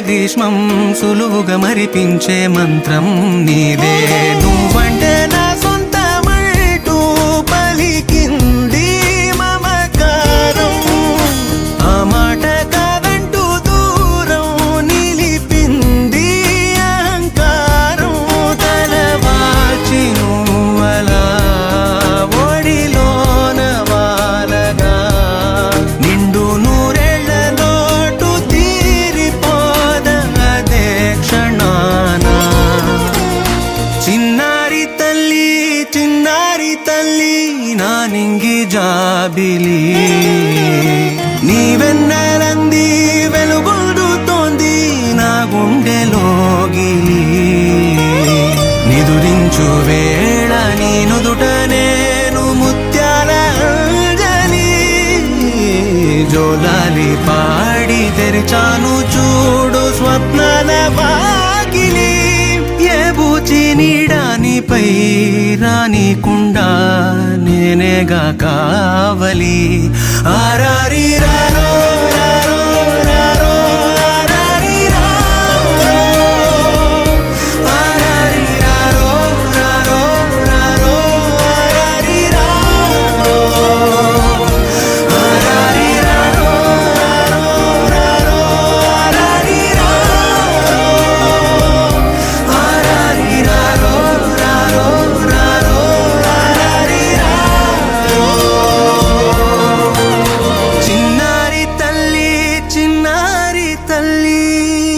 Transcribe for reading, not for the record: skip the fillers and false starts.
గ్రీష్మం సులువుగా మరిపించే మంత్రం నీదే. నువ్వంటే నా సొంతమంటూ పలికింది మమకారం, ఆ మాట కాదంటూ దూరం నిలిపింది అహంకారం. తలవాచి నువ్వలా ఒడిలోన వాలగా నిండు నూరేళ్ల లోటు తీరిపోద అదే క్షణాన. చిన్నారి తల్లి నా నింగి జాబిలి, నీ వెన్నెలంది వెలుగొందుతోంది నా గుండెలోగిలి. నిదురించు వేళ నీ నుదుట నేను ముత్యాల అంజలి, జోలాలి పాడి తెరిచాను చూడు స్వప్నాల వాకిలి. ఏ బూచి నీడానిపై రానికుండా నేనేగా కావలి, ఆర